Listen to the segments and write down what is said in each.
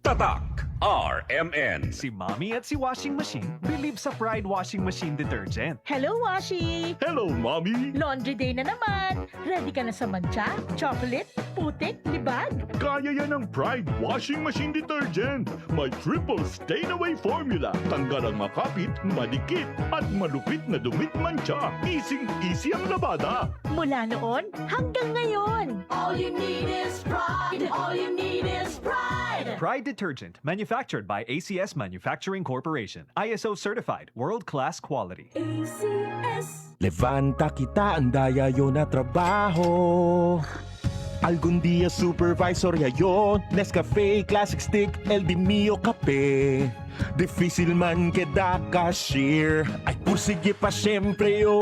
Tatak RMN. Si Mommy at si Washing Machine believe sa Pride Washing Machine Detergent. Hello, Washi! Hello, Mommy! Laundry day na naman! Ready ka na sa mancha, chocolate, putik, libag? Kaya yan ng Pride Washing Machine Detergent. May triple stain-away formula. Tanggal ang makapit, madikit, at malupit na dumit mancha. Easy ang labada. Mula noon hanggang ngayon! All you need is pride. All you need is pride. Pride Detergent, manufactured by ACS Manufacturing Corporation. ISO certified, world-class quality. ACS. Levanta kita ang dayayo na trabaho. Algún día supervisor yayon. Nescafe Classic Stick, El Di Mio Kape. Difícil man queda cashier. Ay pursige pa siyempre yo.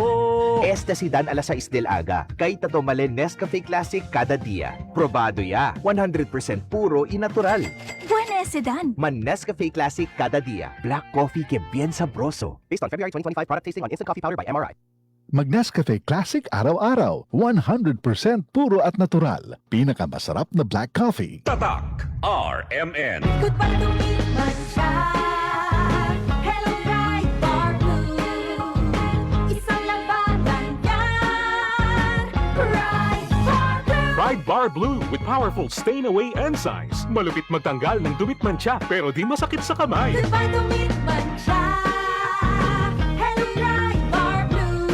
Esta si Dan alas 6 del aga. Kay tatomale Nescafe Classic kada dia. Probado ya. 100% puro y natural. Buena ese Dan. Man Nescafe Classic cada dia. Black coffee que bien sabroso. Based on February 2025 product tasting on Instant Coffee Powder by MRI. Mag-Nescafe Classic araw-araw. 100% puro at natural. Pinakamasarap na black coffee. Tatak RMN. Goodbye to me, mancha. Hello, bright bar blue. Isang labanan yan. Bright bar blue. Pride Bar Blue with powerful stain-away enzymes. Malupit magtanggal ng dumit mancha pero di masakit sa kamay. Goodbye to me, mancha. Hello, bright bar blue.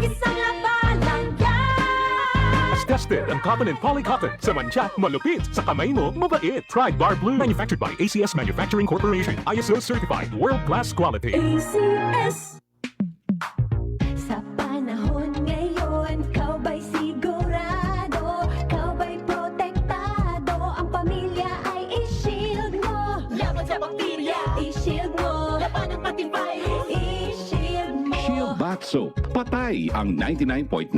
Isang labanan yan. As tested ang cotton and polycotton. Sa mancha, malupit. Sa kamay mo, mabait. Pride Bar Blue. Manufactured by ACS Manufacturing Corporation. ISO certified. World-class quality. ACS. Sa panahon ngayon, kau ba'y sigurado? Kau ba'y protektado? Ang pamilya ay i-shield mo. Laban sa bakterya, i-shield mo. Laban ng pati virus, i-shield mo. Shield Bath Soap. Patay ang 99.9%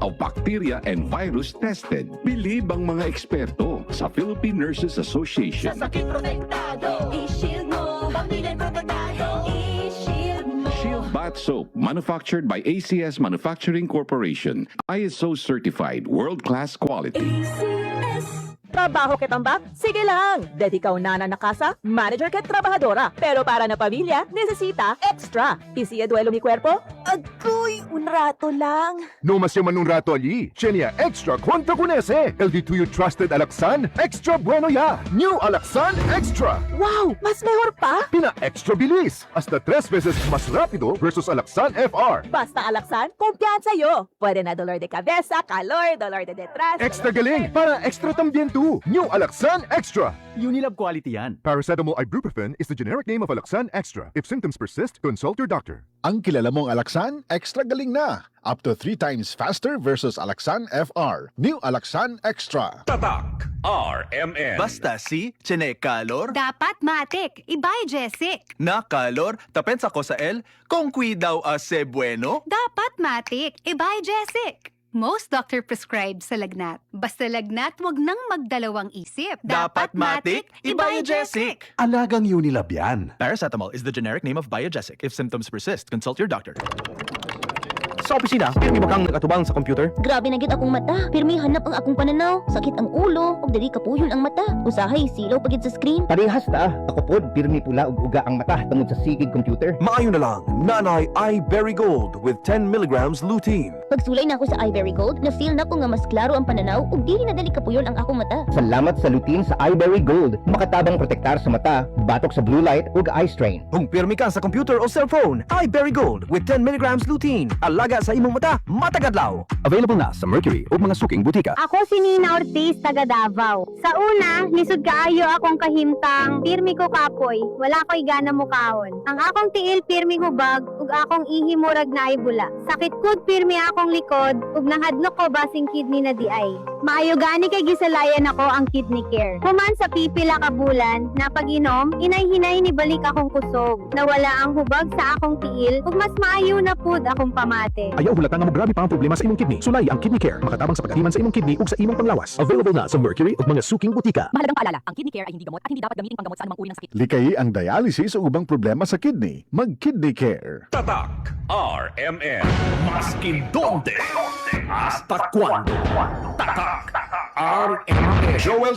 of bacteria and virus tested. Bilib ang mga eksperto sa Philippine Nurses Sa Association. sakit protektado, i-shield mo. Pamilya protektado, i-shield mo. Shield Bath Soap, manufactured by ACS Manufacturing Corporation. ISO certified, world-class quality. ACS. Trabaho kitambak? Sige lang! Dedikaw na nakasa, manager ket trabahadora. Pero para na pamilya, nesesita extra. Isiya duelo mi cuerpo? Agoy, un rato lang. No mas yaman un rato allí. Chenia extra cuenta con ese. El di tuyo trusted Alaksan, extra bueno ya. New Alaksan Extra. Wow, mas mejor pa? Pina extra bilis. Hasta 3 veces más rápido versus Alaksan FR. Basta alaksan, kumpiyansa yo. Pwede na dolor de cabeza, calor, dolor de detrás. Extra galing para extra también tú. New Alaksan Extra. Unilab quality yan. Paracetamol ibuprofen is the generic name of Alaksan Extra. If symptoms persist, consult your doctor. Ang kilala mong Alaksan, extra galing na. Up to 3 times faster versus Alaksan FR. New Alaksan Extra. Tatak RMN. Basta si Chene Calor, Dapat matik, ibay Jessic. na Calor, tapensa ko sa el, kung daw ase bueno. Dapat matik, ibay Jessic. Most doctor prescribe sa lagnat. Basta lagnat, wag nang magdalawang isip. Dapat matik, Ibaiagesic. Alagang Unilab yan. Paracetamol is the generic name of Biogesic. If symptoms persist, consult your doctor. Sa opisina, pirmi ba kang nakatubang sa computer? Grabe na gid akong mata. Pirmi hanap ang akong pananaw. Sakit ang ulo, ug dili kapuyon ang mata. Usahay silaw pagid sa screen. Parehas ta. Ako pod, pirmi pula ug uga ang mata tungod sa sigig computer. Maayo na lang, Nanay iBerry Gold with 10 milligrams lutein. Pagsulay na ako sa iBerry Gold, na-feel na ko nga mas klaro ang pananaw ug dili na dali kapuyon ang akong mata. Salamat sa lutein sa iBerry Gold. Makatabang protektar sa mata, batok sa blue light ug eye strain. Kung pirmi ka sa computer o cellphone, iBerry Gold with 10 milligrams lutein. Alaga sa imong mata, matagadlaw. Available na sa Mercury o mga suking butika. Ako si Nina Ortiz, taga Davao. Sa una, lisod kaayo akong kahimtang, pirmi ko kapoy, wala ko'y gana mukahon. Ang akong tiil pirmi hubag, ug akong ihi murag naibula. Sakit kud pirmi akong likod, ug nahadlok ko basing kidney na di ay. Maayo gani kay gisalayan ako ang kidney care. Human sa pipila ka bulan, na pag-inom, inay-hinay ni balik akong kusog. Nawala ang hubag sa akong tiil, ug mas maayo na pud akong pamate. Ayaw hulatan nga mo grabe pa ang problema sa imong kidney. Sulay ang Kidney Care. Makatabang sa pagatiman sa imong kidney ug sa imong panglawas. Available na sa Mercury ug mga suking butika. Mahalagang paalala, ang kidney care ay hindi gamot at hindi dapat gamitin panggamot sa anumang uri ng sakit. Likay ang dialysis o ubang problema sa kidney. Mag-Kidney Care. Tatak RMN. Maskin donde, hasta cuando. Tatak RMN. Joel